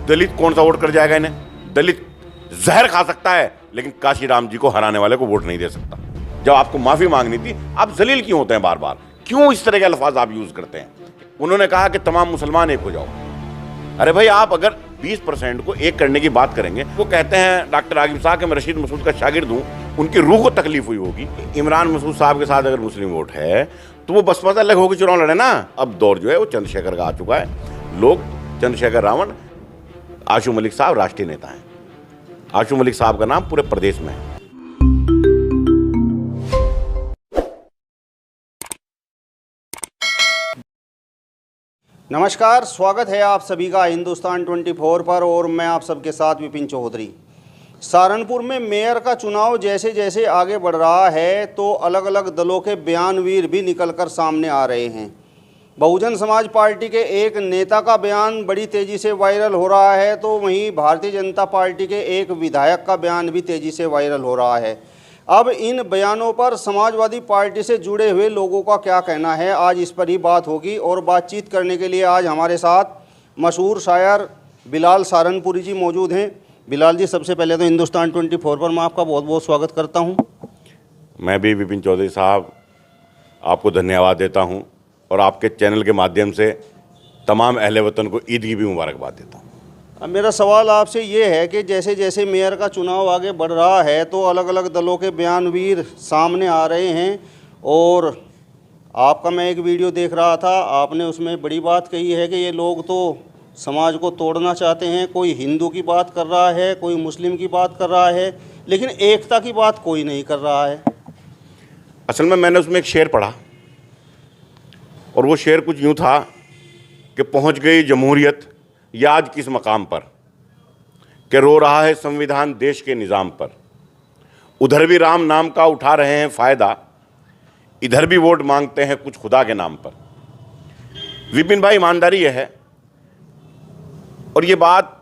दलित कौन सा वोट कर जाएगा इन्हें? दलित जहर खा सकता है लेकिन काशीराम जी को हराने वाले को वोट नहीं दे सकता। जब आपको माफी मांगनी थी, आप जलील क्यों होते हैं बार बार? क्यों इस तरह के अल्फाज आप यूज करते हैं? उन्होंने कहा कि तमाम मुसलमान एक हो जाओ। अरे भाई, आप अगर 20% को एक करने की बात करेंगे, वो कहते हैं डॉक्टर आगिम साहब कि मैं रशीद मसूद का शागिर्द हूं, उनकी रूह को तकलीफ हुई होगी। इमरान मसूद साहब के साथ अगर मुस्लिम वोट है तो वो बसपा से अलग होकर चुनाव लड़े ना। अब दौर जो है वो चंद्रशेखर का आ चुका है। लोग चंद्रशेखर रावण, आशू मलिक साहब राष्ट्रीय नेता हैं। आशू मलिक साहब का नाम पूरे प्रदेश में है। नमस्कार, स्वागत है आप सभी का हिंदुस्तान 24 पर और मैं आप सबके साथ विपिन चौधरी। सहारनपुर में मेयर का चुनाव जैसे जैसे आगे बढ़ रहा है तो अलग अलग दलों के बयानवीर भी निकलकर सामने आ रहे हैं। बहुजन समाज पार्टी के एक नेता का बयान बड़ी तेज़ी से वायरल हो रहा है तो वहीं भारतीय जनता पार्टी के एक विधायक का बयान भी तेज़ी से वायरल हो रहा है। अब इन बयानों पर समाजवादी पार्टी से जुड़े हुए लोगों का क्या कहना है, आज इस पर ही बात होगी। और बातचीत करने के लिए आज हमारे साथ मशहूर शायर बिलाल सहारनपुरी जी मौजूद हैं। बिलाल जी, सबसे पहले तो हिंदुस्तान 24 पर मैं आपका बहुत बहुत स्वागत करता हूं। मैं भी विपिन चौधरी साहब आपको धन्यवाद देता हूं और आपके चैनल के माध्यम से तमाम अहले वतन को ईद की भी मुबारकबाद देता हूं। अब मेरा सवाल आपसे ये है कि जैसे जैसे मेयर का चुनाव आगे बढ़ रहा है तो अलग अलग दलों के बयानवीर सामने आ रहे हैं और आपका मैं एक वीडियो देख रहा था, आपने उसमें बड़ी बात कही है कि ये लोग तो समाज को तोड़ना चाहते हैं। कोई हिंदू की बात कर रहा है, कोई मुस्लिम की बात कर रहा है, लेकिन एकता की बात कोई नहीं कर रहा है। असल में मैंने उसमें एक शेर पढ़ा और वो शेर कुछ यूँ था कि पहुँच गई जमहूरियत या आज किस मकाम पर, कि रो रहा है संविधान देश के निज़ाम पर। उधर भी राम नाम का उठा रहे हैं फ़ायदा, इधर भी वोट मांगते हैं कुछ खुदा के नाम पर। विपिन भाई, ईमानदारी यह है, और ये बात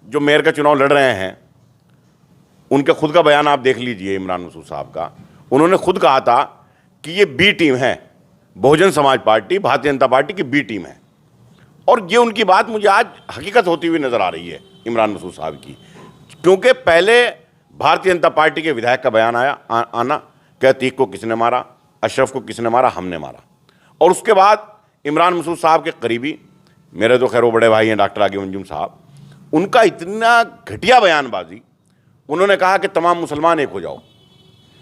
जो मेयर का चुनाव लड़ रहे हैं उनके खुद का बयान आप देख लीजिए। इमरान मसूद साहब का, उन्होंने खुद कहा था कि ये बी टीम है, बहुजन समाज पार्टी भारतीय जनता पार्टी की बी टीम है। और ये उनकी बात मुझे आज हकीकत होती हुई नज़र आ रही है इमरान मसूद साहब की, क्योंकि पहले भारतीय जनता पार्टी के विधायक का बयान आना कि अतीक को किसने मारा, अशरफ को किसने मारा, हमने मारा। और उसके बाद इमरान मसूद साहब के करीबी, मेरे तो खैर वो बड़े भाई हैं डॉक्टर आगिम अंजुम साहब, उनका इतना घटिया बयानबाजी, उन्होंने कहा कि तमाम मुसलमान एक हो जाओ।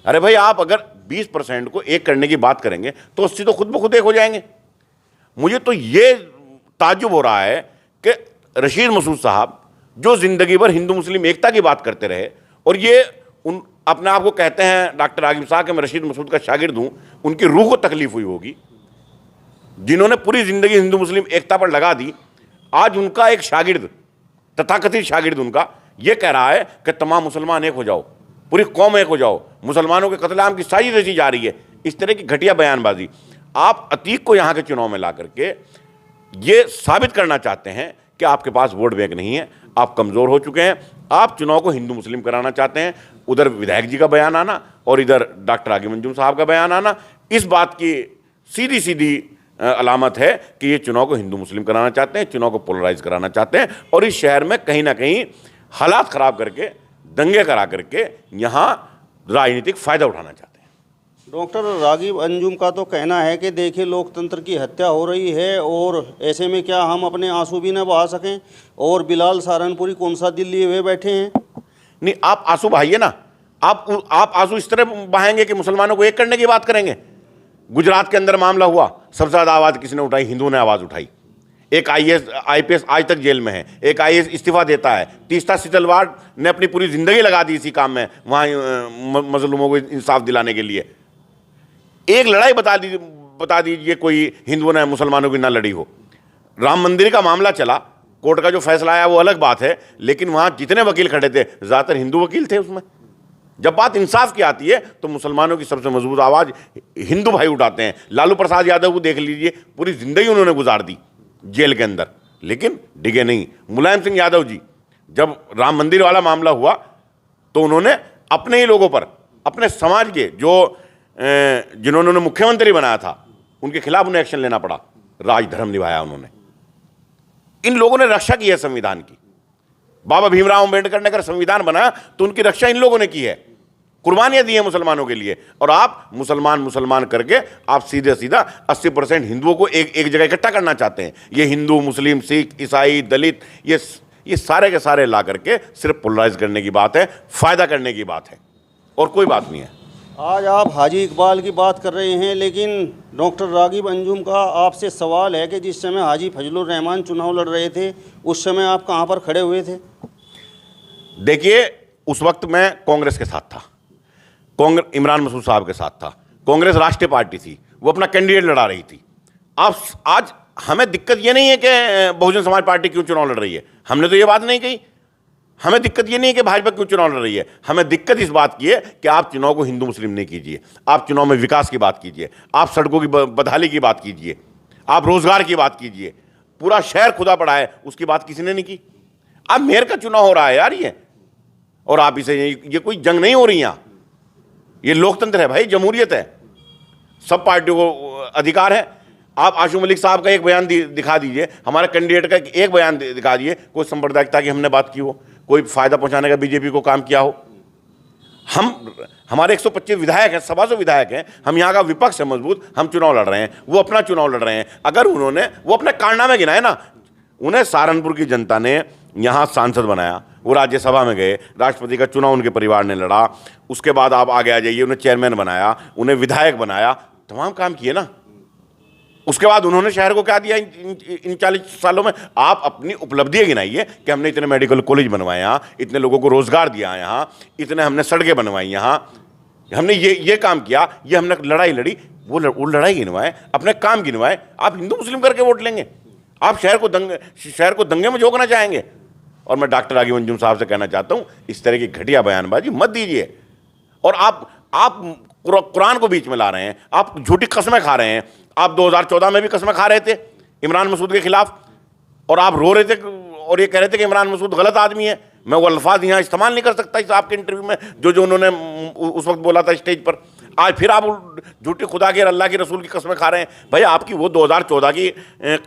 अरे भाई, आप अगर 20% को एक करने की बात करेंगे तो 80 तो खुद ब खुद एक हो जाएंगे। मुझे तो ये ताज्जुब हो रहा है कि रशीद मसूद साहब जो ज़िंदगी भर हिंदू मुस्लिम एकता की बात करते रहे और ये उन अपने आप को कहते हैं डॉक्टर आगिम साहब कि मैं रशीद मसूद का शागिर्द हूँ, उनकी रूह को तकलीफ हुई होगी, जिन्होंने पूरी ज़िंदगी हिंदू मुस्लिम एकता पर लगा दी। आज उनका एक शागिर्द, तथाकथित शागिर्द उनका, ये कह रहा है कि तमाम मुसलमान एक हो जाओ, पूरी कौम एक हो जाओ, मुसलमानों के कत्लेआम की साजिश रची जा रही है। इस तरह की घटिया बयानबाजी। आप अतीक को यहाँ के चुनाव में ला करके ये साबित करना चाहते हैं कि आपके पास वोट बैंक नहीं है, आप कमज़ोर हो चुके हैं, आप चुनाव को हिंदू मुस्लिम कराना चाहते हैं। उधर विधायक जी का बयान आना और इधर डॉक्टर आगिम अंजुम साहब का बयान आना, इस बात की सीधी सीधी अलामत है कि ये चुनाव को हिंदू मुस्लिम कराना चाहते हैं, चुनाव को पोलराइज कराना चाहते हैं और इस शहर में कहीं ना कहीं हालात ख़राब करके, दंगे करा करके यहाँ राजनीतिक फ़ायदा उठाना चाहते हैं। डॉक्टर रागिब अंजुम का तो कहना है कि देखिए लोकतंत्र की हत्या हो रही है और ऐसे में क्या हम अपने आंसू भी न बहा सकें। और बिलाल सहारनपुरी कौन सा दिल लिए हुए बैठे हैं? नहीं, आप आंसू बहाइए ना। आप आंसू इस तरह बहाएंगे कि मुसलमानों को एक करने की बात करेंगे। गुजरात के अंदर मामला हुआ, सबसे ज़्यादा आवाज़ किसने उठाई? हिंदुओं ने आवाज़ उठाई। एक IPS आज तक जेल में है, एक IAS इस्तीफा देता है। तीस्ता सितलवाड़ ने अपनी पूरी ज़िंदगी लगा दी इसी काम में, वहाँ मजलूमों को इंसाफ दिलाने के लिए। एक लड़ाई बता दीजिए कोई हिंदुओं ने मुसलमानों की ना लड़ी हो। राम मंदिर का मामला चला, कोर्ट का जो फैसला आया वो अलग बात है, लेकिन वहाँ जितने वकील खड़े थे ज़्यादातर हिंदू वकील थे उसमें। जब बात इंसाफ की आती है तो मुसलमानों की सबसे मजबूत आवाज़ हिंदू भाई उठाते हैं। लालू प्रसाद यादव को देख लीजिए, पूरी ज़िंदगी उन्होंने गुजार दी जेल के अंदर, लेकिन डिगे नहीं। मुलायम सिंह यादव जी, जब राम मंदिर वाला मामला हुआ तो उन्होंने अपने ही लोगों पर, अपने समाज के जो जिन्होंने उन्हें मुख्यमंत्री बनाया था उनके खिलाफ उन्हें एक्शन लेना पड़ा। राजधर्म निभाया उन्होंने। इन लोगों ने रक्षा की है संविधान की। बाबा भीमराव अम्बेडकर ने अगर संविधान बनाया तो उनकी रक्षा इन लोगों ने की है, कुर्बानियां दी हैं मुसलमानों के लिए। और आप मुसलमान करके आप सीधे सीधा 80% हिंदुओं को एक जगह इकट्ठा करना चाहते हैं। ये हिंदू, मुस्लिम, सिख, ईसाई, दलित, ये सारे के सारे ला करके सिर्फ पोलराइज करने की बात है, फायदा करने की बात है, और कोई बात नहीं है। आज आप हाजी इकबाल की बात कर रहे हैं, लेकिन डॉक्टर रागिब अंजुम का आपसे सवाल है कि जिस समय हाजी फजलुर रहमान चुनाव लड़ रहे थे उस समय आप कहाँ पर खड़े हुए थे? देखिए, उस वक्त मैं कांग्रेस के साथ था, इमरान मसूद साहब के साथ था। कांग्रेस राष्ट्रीय पार्टी थी, वो अपना कैंडिडेट लड़ा रही थी। आज हमें दिक्कत ये नहीं है कि बहुजन समाज पार्टी क्यों चुनाव लड़ रही है, हमने तो ये बात नहीं कही। हमें दिक्कत ये नहीं है कि भाजपा क्यों चुनाव लड़ रही है, हमें दिक्कत इस बात की है कि आप चुनाव को हिंदू मुस्लिम नहीं कीजिए, आप चुनाव में विकास की बात कीजिए, आप सड़कों की बदहाली की बात कीजिए, आप रोजगार की बात कीजिए। पूरा शहर खुदा पड़ा है, उसकी बात किसी ने नहीं की। अब मेयर का चुनाव हो रहा है यार ये, और आप इसे ये कोई जंग नहीं हो रही यहाँ, ये लोकतंत्र है भाई, जमहूरियत है, सब पार्टियों को अधिकार है। आप आशू मलिक साहब का एक बयान दिखा दीजिए, हमारे कैंडिडेट का एक बयान दिखा दीजिए, कोई सांप्रदायिकता की हमने बात की हो, कोई फायदा पहुंचाने का बीजेपी को काम किया हो। हमारे 125 विधायक हैं, 125 विधायक हैं, हम यहाँ का विपक्ष है मजबूत, हम चुनाव लड़ रहे हैं, वो अपना चुनाव लड़ रहे हैं। अगर वो अपने कारनामे गिनाए ना, उन्हें सहारनपुर की जनता ने यहाँ सांसद बनाया, वो राज्यसभा में गए, राष्ट्रपति का चुनाव उनके परिवार ने लड़ा, उसके बाद आप आगे आ जाइए, उन्हें चेयरमैन बनाया, उन्हें विधायक बनाया, तमाम काम किए ना। उसके बाद उन्होंने शहर को क्या दिया इन 40 सालों में? आप अपनी उपलब्धियां गिनाइए कि हमने इतने मेडिकल कॉलेज बनवाए यहाँ, इतने लोगों को रोजगार दिया यहाँ, इतने हमने सड़कें बनवाई यहाँ, हमने ये काम किया, ये हमने लड़ाई लड़ी, वो लड़ाई गिनवाए, अपने काम गिनवाए। आप हिंदू मुस्लिम करके वोट लेंगे? आप शहर को दंगे में झोंकना चाहेंगे? और मैं डॉक्टर रागिब अंजुम साहब से कहना चाहता हूँ, इस तरह की घटिया बयानबाजी मत दीजिए। और आप कुरान को बीच में ला रहे हैं, आप झूठी कस्में खा रहे हैं। आप 2014 में भी कस्में खा रहे थे इमरान मसूद के खिलाफ, और आप रो रहे थे और ये कह रहे थे कि इमरान मसूद गलत आदमी है। मैं वो अल्फाज यहाँ इस्तेमाल नहीं कर सकता इस आपके इंटरव्यू में जो उन्होंने उस वक्त बोला था स्टेज पर। आज फिर आप झूठी खुदा के और अल्लाह के रसूल की कस्में खा रहे हैं। भाई, आपकी वो 2014 की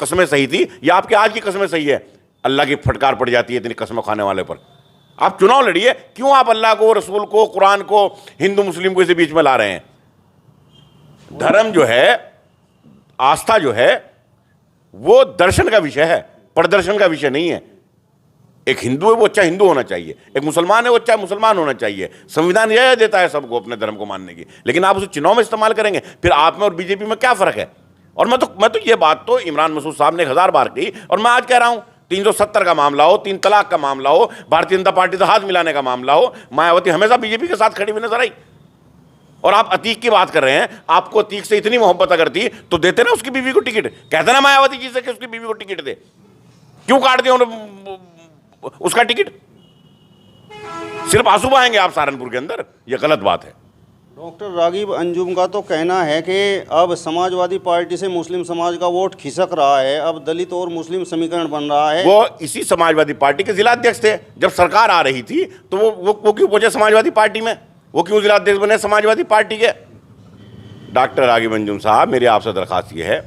कस्में सही थी या आपकी आज की कस्में सही है? अल्लाह की फटकार पड़ जाती है इतनी कस्में खाने वाले पर। आप चुनाव लड़िए, क्यों आप अल्लाह को, रसूल को, कुरान को, हिंदू मुस्लिम को इसे बीच में ला रहे हैं? धर्म जो है, आस्था जो है, वो दर्शन का विषय है, प्रदर्शन का विषय नहीं है। एक हिंदू है वो अच्छा हिंदू होना चाहिए, एक मुसलमान है वो अच्छा मुसलमान होना चाहिए। संविधान यह देता है सबको अपने धर्म को मानने की, लेकिन आप उसे चुनाव में इस्तेमाल करेंगे, फिर आप में और बीजेपी में क्या फर्क है? और मैं तो ये बात तो इमरान मसूद साहब ने 1000 बार कही, और मैं आज कह रहा हूं, 370 का मामला हो, 3 तलाक का मामला हो, भारतीय जनता पार्टी से हाथ मिलाने का मामला हो, मायावती हमेशा बीजेपी के साथ खड़ी हुई नजर आई। और आप अतीक की बात कर रहे हैं, आपको अतीक से इतनी मोहब्बत अगर थी तो देते ना उसकी बीवी को टिकट, कहते ना मायावती जी से कि उसकी बीवी को टिकट दे। क्यों काट दिया उसका टिकट? सिर्फ आंसू बहाएंगे आप सहारनपुर के अंदर, यह गलत बात है। डॉक्टर रागिब अंजुम का तो कहना है कि अब समाजवादी पार्टी से मुस्लिम समाज का वोट खिसक रहा है, अब दलित और मुस्लिम समीकरण बन रहा है। वो इसी समाजवादी पार्टी के जिला अध्यक्ष थे, जब सरकार आ रही थी तो वो क्यों पहुंचे समाजवादी पार्टी में? वो क्यों जिला अध्यक्ष बने समाजवादी पार्टी के? डॉक्टर रागिब अंजुम साहब, मेरी आपसे दरख्वास्त ये है,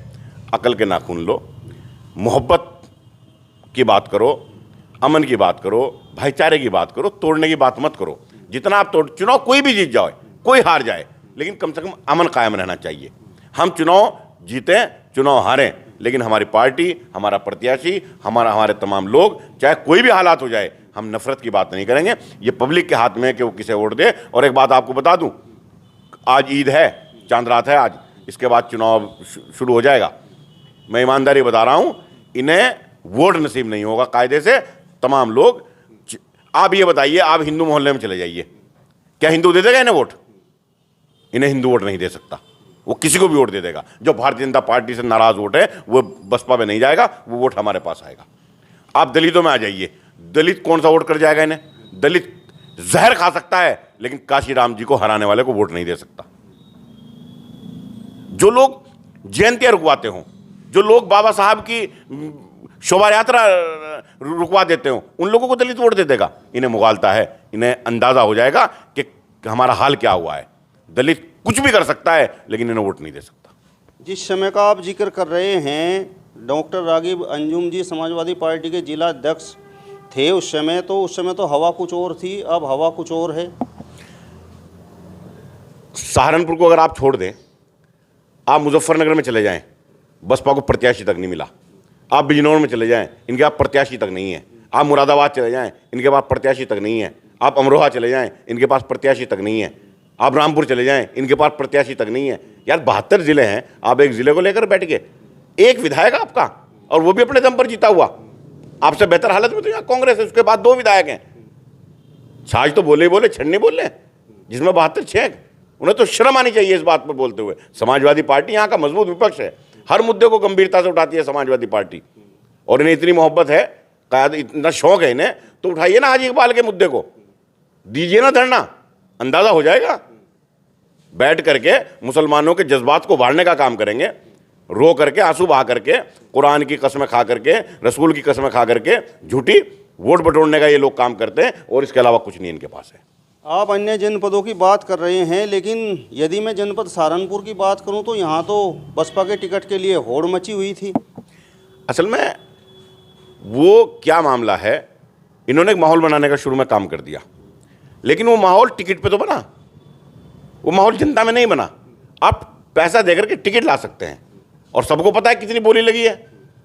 अकल के नाखून लो, मोहब्बत की बात करो, अमन की बात करो, भाईचारे की बात करो, तोड़ने की बात मत करो। जितना आप चुनाव कोई भी जीत जाए, कोई हार जाए, लेकिन कम से कम अमन कायम रहना चाहिए। हम चुनाव जीतें, चुनाव हारें, लेकिन हमारी पार्टी, हमारा प्रत्याशी, हमारे तमाम लोग, चाहे कोई भी हालात हो जाए, हम नफरत की बात नहीं करेंगे। ये पब्लिक के हाथ में है कि वो किसे वोट दे। और एक बात आपको बता दूं, आज ईद है, चांद रात है आज, इसके बाद चुनाव शुरू हो जाएगा। मैं ईमानदारी बता रहा हूं, इन्हें वोट नसीब नहीं होगा कायदे से। तमाम लोग, आप ये बताइए, आप हिंदू मोहल्ले में चले जाइए, क्या हिंदू दे देगा इन्हें वोट? इन्हें हिंदू वोट नहीं दे सकता, वो किसी को भी वोट दे देगा। जो भारतीय जनता पार्टी से नाराज वोट है वो बसपा में नहीं जाएगा, वो वोट हमारे पास आएगा। आप दलितों में आ जाइए, दलित कौन सा वोट कर जाएगा इन्हें? दलित जहर खा सकता है, लेकिन काशीराम जी को हराने वाले को वोट नहीं दे सकता। जो लोग जयंतियां रुकवाते हों, जो लोग बाबा साहब की शोभा यात्रा रुकवा देते हो, उन लोगों को दलित वोट दे देगा। इन्हें मुगालता है, इन्हें अंदाजा हो जाएगा कि हमारा हाल क्या हुआ है। दलित कुछ भी कर सकता है, लेकिन इन्हें वोट नहीं दे सकता। जिस समय का आप जिक्र कर रहे हैं, डॉक्टर रागिब अंजुम जी समाजवादी पार्टी के जिला अध्यक्ष थे उस समय तो हवा कुछ और थी, अब हवा कुछ और है। सहारनपुर को अगर आप छोड़ दें, आप मुजफ्फरनगर में चले जाएं, बसपा को प्रत्याशी तक नहीं मिला। आप बिजनौर में चले जाएं, इनके पास प्रत्याशी तक नहीं है। आप मुरादाबाद चले जाएं, इनके पास प्रत्याशी तक नहीं है। आप अमरोहा चले जाएं, इनके पास प्रत्याशी तक नहीं है। आप रामपुर चले जाएं, इनके पास प्रत्याशी तक नहीं है। यार 72 जिले हैं, आप एक जिले को लेकर बैठ गए। एक विधायक आपका, और वो भी अपने दम पर जीता हुआ। आपसे बेहतर हालत में तो यहाँ कांग्रेस है, उसके बाद 2 विधायक हैं। छाछ तो बोले ही बोले, छड़ नहीं बोल रहे, जिसमें 72 छेक। उन्हें तो शर्म आनी चाहिए इस बात पर बोलते हुए। समाजवादी पार्टी यहाँ का मजबूत विपक्ष है, हर मुद्दे को गंभीरता से उठाती है समाजवादी पार्टी। और इन्हें इतनी मोहब्बत है, इतना शौक है इन्हें, तो उठाइए ना हाजी इकबाल के मुद्दे को, दीजिए ना धरना, अंदाजा हो जाएगा। बैठ करके मुसलमानों के जज्बात को उभारने का काम करेंगे, रो करके, आंसू बहा करके, कुरान की कसमें खा करके, रसूल की कसमें खा करके, झूठी वोट बटोरने का ये लोग काम करते हैं, और इसके अलावा कुछ नहीं इनके पास है। आप अन्य जनपदों की बात कर रहे हैं, लेकिन यदि मैं जनपद सहारनपुर की बात करूं तो यहाँ तो बसपा के टिकट के लिए होड़ मची हुई थी। असल में वो क्या मामला है, इन्होंने एक माहौल बनाने का शुरू में काम कर दिया, लेकिन वो माहौल टिकट पे तो बना, वो माहौल जनता में नहीं बना। आप पैसा देकर के टिकट ला सकते हैं, और सबको पता है कितनी बोली लगी है,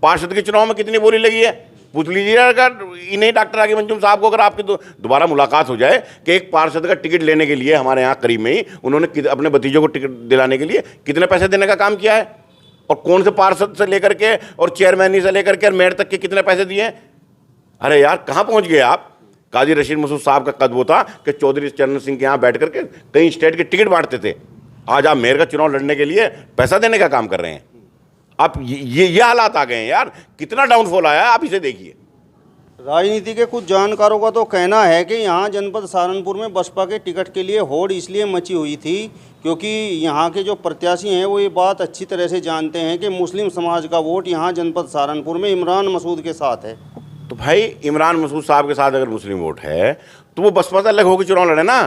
पार्षद के चुनाव में कितनी बोली लगी है। पूछ लीजिए अगर इन्हीं डॉक्टर आगे मंजूम साहब को, अगर आपकी दोबारा मुलाकात हो जाए कि एक पार्षद का टिकट लेने के लिए हमारे यहाँ करीब में ही उन्होंने अपने भतीजों को टिकट दिलाने के लिए कितने पैसे देने का काम किया है, और कौन से पार्षद से लेकर के और चेयरमैन से लेकर के और मेयर तक के कितने पैसे दिए हैं। अरे यार कहाँ पहुँच गए आप। काजी रशीद मसूद साहब का कद वो था कि चौधरी चरण सिंह के यहाँ बैठ करके कई स्टेट के टिकट बांटते थे। आज आप मेयर का चुनाव लड़ने के लिए पैसा देने का काम कर रहे हैं। आप ये हालात आ गए हैं यार, कितना डाउनफॉल आया है, आप इसे देखिए। राजनीति के कुछ जानकारों का तो कहना है कि यहाँ जनपद सहारनपुर में बसपा के टिकट के लिए होड़ इसलिए मची हुई थी क्योंकि यहाँ के जो प्रत्याशी हैं वो ये बात अच्छी तरह से जानते हैं कि मुस्लिम समाज का वोट यहाँ जनपद सहारनपुर में इमरान मसूद के साथ है। तो भाई इमरान मसूद साहब के साथ अगर मुस्लिम वोट है तो वो बसपा से अलग होकर चुनाव लड़े ना,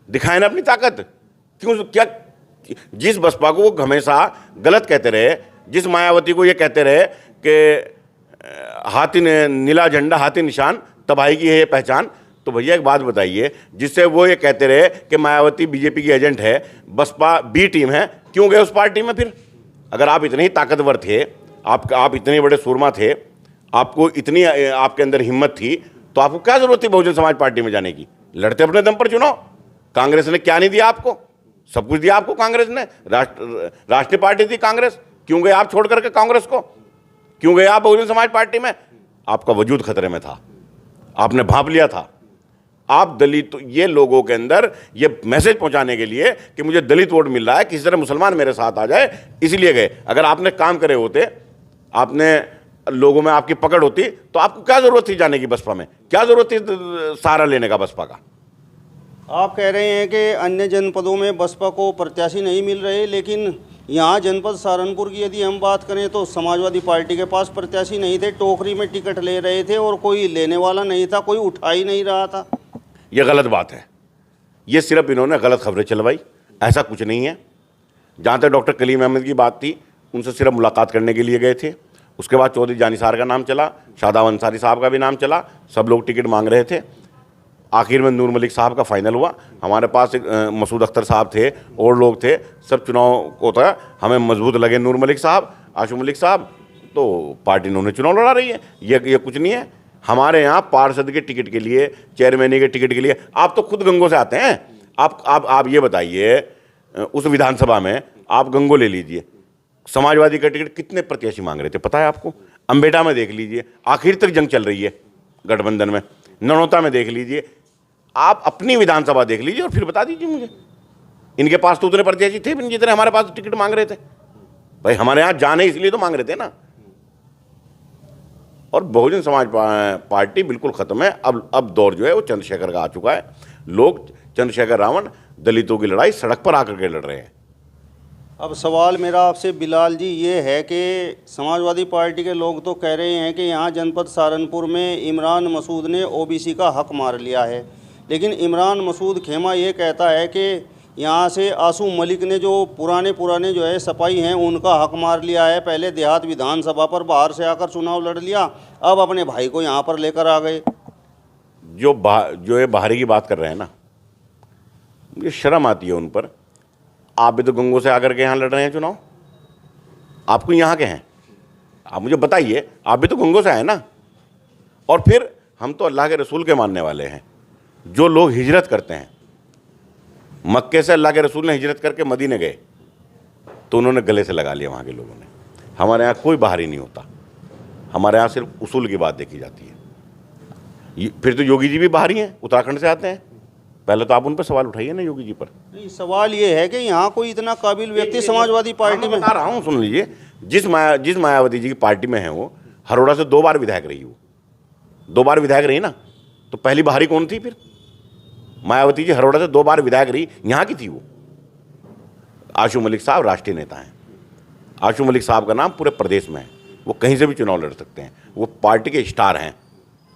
दिखाए ना अपनी ताकत। क्यों, क्या जिस बसपा को वो हमेशा गलत कहते रहे, जिस मायावती को ये कहते रहे कि हाथी नीला झंडा हाथी निशान तबाही की है ये पहचान, तो भैया एक बात बताइए, जिससे वो ये कहते रहे कि मायावती बीजेपी की एजेंट है, बसपा बी टीम है, क्यों गए उस पार्टी में फिर? अगर आप इतने ही ताकतवर थे, आप इतने बड़े सूरमा थे, आपको इतनी आपके अंदर हिम्मत थी, तो आपको क्या जरूरत थी बहुजन समाज पार्टी में जाने की? लड़ते अपने दम पर चुनाव। कांग्रेस ने क्या नहीं दिया आपको? सब कुछ दिया आपको कांग्रेस ने। राष्ट्रीय पार्टी थी कांग्रेस, क्यों गए आप छोड़ करके कांग्रेस को? क्यों गए आप बहुजन समाज पार्टी में? आपका वजूद खतरे में था, आपने भांप लिया था। आप दलित, ये लोगों के अंदर ये मैसेज पहुंचाने के लिए कि मुझे दलित वोट मिल रहा है, किसी तरह मुसलमान मेरे साथ आ जाए, इसलिए गए। अगर आपने काम करे होते, आपने लोगों में आपकी पकड़ होती, तो आपको क्या जरूरत थी जाने की बसपा में? क्या जरूरत थी सहारा लेने का बसपा का? आप कह रहे हैं कि अन्य जनपदों में बसपा को प्रत्याशी नहीं मिल रहे, लेकिन यहाँ जनपद सहारनपुर की यदि हम बात करें तो समाजवादी पार्टी के पास प्रत्याशी नहीं थे, टोकरी में टिकट ले रहे थे और कोई लेने वाला नहीं था, कोई उठा ही नहीं रहा था। यह गलत बात है, ये सिर्फ इन्होंने गलत खबरें चलवाई, ऐसा कुछ नहीं है। जहाँ तक डॉक्टर कलीम अहमद की बात थी, उनसे सिर्फ मुलाकात करने के लिए गए थे। उसके बाद चौधरी जानिसार का नाम चला, शादाब अंसारी साहब का भी नाम चला, सब लोग टिकट मांग रहे थे। आखिर में नूर मलिक साहब का फाइनल हुआ। हमारे पास एक मसूद अख्तर साहब थे और लोग थे, सब चुनाव को था, हमें मजबूत लगे नूर मलिक साहब, आशू मलिक साहब, तो पार्टी उन्होंने चुनाव लड़ा रही है। ये कुछ नहीं है। हमारे यहाँ पार्षद के टिकट के लिए, चेयरमैन के टिकट के लिए, आप तो खुद गंगों से आते हैं। आप ये बताइए, उस विधानसभा में आप गंगो ले लीजिए, समाजवादी का टिकट कितने प्रत्याशी मांग रहे थे पता है आपको? अम्बेडा में देख लीजिए, आखिर तक जंग चल रही है गठबंधन में। ननौता में देख लीजिए, आप अपनी विधानसभा देख लीजिए और फिर बता दीजिए मुझे। इनके पास तो उतने प्रत्याशी थे भी नहीं जितने हमारे पास टिकट मांग रहे थे। भाई हमारे यहाँ जाने इसलिए तो मांग रहे थे ना। और बहुजन समाज पार्टी बिल्कुल खत्म है। अब दौर जो है वो चंद्रशेखर का आ चुका है। लोग चंद्रशेखर रावण दलितों की लड़ाई सड़क पर आकर के लड़ रहे हैं। अब सवाल मेरा आपसे बिलाल जी ये है कि समाजवादी पार्टी के लोग तो कह रहे हैं कि यहाँ जनपद सहारनपुर में इमरान मसूद ने ओबीसी का हक मार लिया है, लेकिन इमरान मसूद खेमा ये कहता है कि यहाँ से आसू मलिक ने जो पुराने जो है सपाई हैं उनका हक मार लिया है। पहले देहात विधानसभा पर बाहर से आकर चुनाव लड़ लिया, अब अपने भाई को यहाँ पर लेकर आ गए। जो ये बाहरी की बात कर रहे हैं ना, मुझे शर्म आती है उन पर। आप भी तो गंगों से आकर के यहाँ लड़ रहे हैं चुनाव, आपको यहाँ के हैं, आप मुझे बताइए, आप भी तो गंगों से आए ना। और फिर हम तो अल्लाह के रसूल के मानने वाले हैं। जो लोग हिजरत करते हैं, मक्के से अल्लाह के रसूल ने हिजरत करके मदीने गए तो उन्होंने गले से लगा लिया वहाँ के लोगों ने। हमारे यहाँ कोई बाहरी नहीं होता, हमारे यहाँ सिर्फ उसूल की बात देखी जाती है। फिर तो योगी जी भी बाहरी हैं, उत्तराखंड से आते हैं। पहले तो आप उन पर सवाल उठाइए ना योगी जी पर। नहीं, सवाल ये है कि यहाँ कोई इतना काबिल व्यक्ति समाजवादी पार्टी में, बता रहा हूँ, सुन लीजिए, जिस मायावती जी की पार्टी में है वो हरोड़ा से 2 बार विधायक रही, वो 2 बार विधायक रही ना, तो पहली बाहरी कौन थी फिर? मायावती जी हरोड़ा से 2 बार विधायक रही, यहाँ की थी वो। आशू मलिक साहब राष्ट्रीय नेता हैं। आशू मलिक साहब का नाम पूरे प्रदेश में है, वो कहीं से भी चुनाव लड़ सकते हैं, वो पार्टी के स्टार हैं,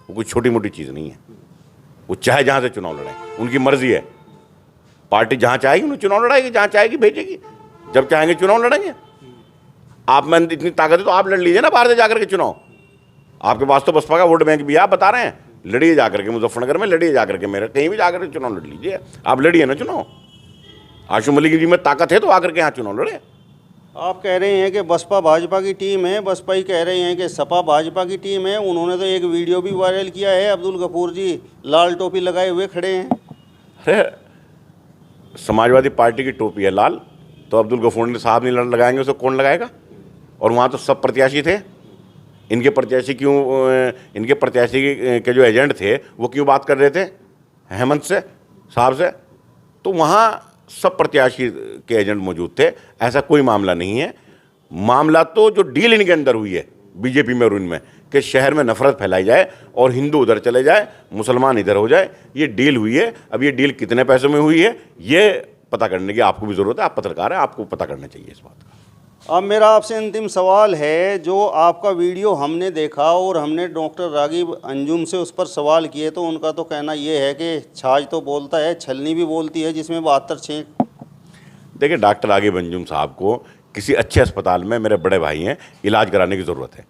वो कोई छोटी मोटी चीज़ नहीं है। वो चाहे जहाँ से चुनाव लड़ें, उनकी मर्जी है। पार्टी जहाँ चाहेगी उन्हें चुनाव लड़ाएगी, जहाँ चाहेगी भेजेगी, जब चाहेंगे चुनाव लड़ेंगे। आप में इतनी ताकत है तो आप लड़ लीजिए ना बाहर से जाकर के चुनाव। आपके पास तो बसपा का वोट बैंक भी है, आप बता रहे हैं, लड़िए जाकर के मुजफ्फरनगर में, लड़िए जाकर के मेरे कहीं भी जाकर के चुनाव लड़ लीजिए। आप लड़िए ना चुनाव, आशू मलिक जी में ताकत है तो आकर के यहाँ चुनाव लड़े। आप कह रहे हैं कि बसपा भाजपा की टीम है, बसपा ही कह रहे हैं कि सपा भाजपा की टीम है। उन्होंने तो एक वीडियो भी वायरल किया है, अब्दुल गफूर जी लाल टोपी लगाए हुए खड़े हैं। अरे समाजवादी पार्टी की टोपी है लाल, तो अब्दुल गफूर साहब नहीं लगाएंगे, उसे कौन लगाएगा? और वहाँ तो सब प्रत्याशी थे। इनके प्रत्याशी के जो एजेंट थे वो क्यों बात कर रहे थे हेमंत से साहब से? तो वहाँ सब प्रत्याशी के एजेंट मौजूद थे। ऐसा कोई मामला नहीं है। मामला तो जो डील इनके अंदर हुई है बीजेपी में और उनमें, कि शहर में नफरत फैलाई जाए और हिंदू उधर चले जाए, मुसलमान इधर हो जाए, ये डील हुई है। अब ये डील कितने पैसों में हुई है ये पता करने की आपको भी ज़रूरत है। आप पत्रकार हैं, आपको पता करना चाहिए इस बात का। अब मेरा आपसे अंतिम सवाल है, जो आपका वीडियो हमने देखा और हमने डॉक्टर रागिब अंजुम से उस पर सवाल किए, तो उनका तो कहना ये है कि छाछ तो बोलता है, छलनी भी बोलती है, जिसमें 72 छेंक। देखिए, डॉक्टर रागिब अंजुम साहब को किसी अच्छे अस्पताल में, मेरे बड़े भाई हैं, इलाज कराने की ज़रूरत है।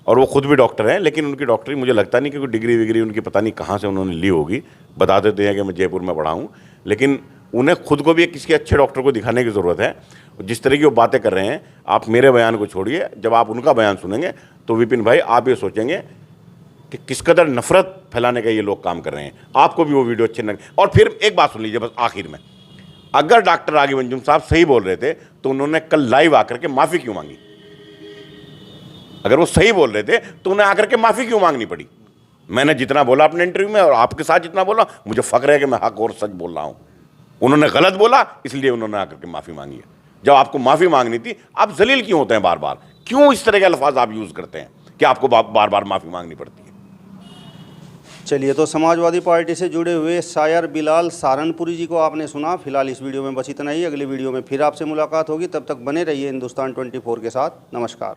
और वो खुद भी डॉक्टर हैं, लेकिन उनकी डॉक्टरी मुझे लगता नहीं कि कोई डिग्री विग्री उनकी पता नहीं कहाँ से उन्होंने ली होगी। बता देते हैं कि मैं जयपुर में पढ़ा हूँ, लेकिन उन्हें खुद को भी किसी अच्छे डॉक्टर को दिखाने की ज़रूरत है। जिस तरह की वो बातें कर रहे हैं, आप मेरे बयान को छोड़िए, जब आप उनका बयान सुनेंगे तो विपिन भाई आप ये सोचेंगे कि किस कदर नफरत फैलाने का ये लोग काम कर रहे हैं। आपको भी वो वीडियो अच्छे लगे। और फिर एक बात सुन लीजिए बस आखिर में, अगर डॉक्टर रागिब अंजुम साहब सही बोल रहे थे तो उन्होंने कल लाइव आकर के माफ़ी क्यों मांगी? अगर वो सही बोल रहे थे तो उन्हें आकर के माफ़ी क्यों मांगनी पड़ी? मैंने जितना बोला अपने इंटरव्यू में और आपके साथ जितना बोला, मुझे फ़ख्र है कि मैं हक और सच बोल रहा हूँ। उन्होंने गलत बोला इसलिए उन्होंने आकर के माफ़ी मांगी है। जब आपको माफ़ी मांगनी थी, आप जलील क्यों होते हैं बार बार? क्यों इस तरह के अल्फाज आप यूज़ करते हैं कि आपको बार बार माफ़ी मांगनी पड़ती है? चलिए, तो समाजवादी पार्टी से जुड़े हुए शायर बिलाल सहारनपुरी जी को आपने सुना। फिलहाल इस वीडियो में बस इतना ही। अगले वीडियो में फिर आपसे मुलाकात होगी, तब तक बने रहिए हिंदुस्तान 24 के साथ। नमस्कार।